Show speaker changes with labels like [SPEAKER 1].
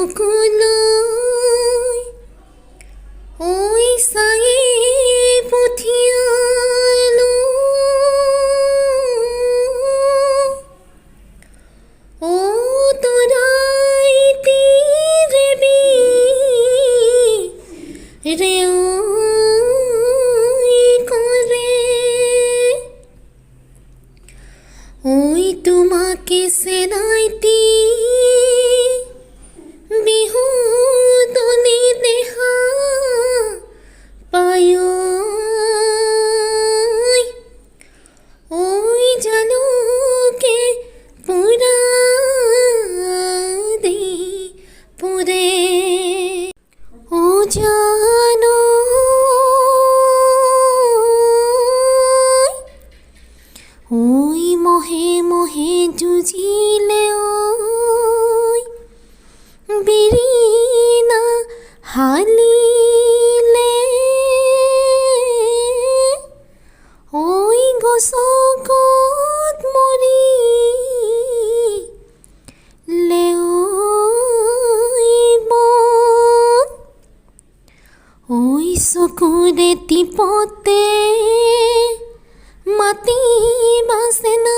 [SPEAKER 1] চকুলৈ ঐ চাই পঠিয়ালো ও তৰাই তীৰবি ৰেয়ই কৰে ঐ তোমাকে চেনাইতি বিহু তলি দেখা পায় ঐ জালুকে পুৰা দি পুৰে ও জানো ঐ মহে মহে যুঁজিলে বিৰিণা হালিলে ঐ গছকত মৰিলে বন ঐ চকুৰে টিপতে মাতি বাচে না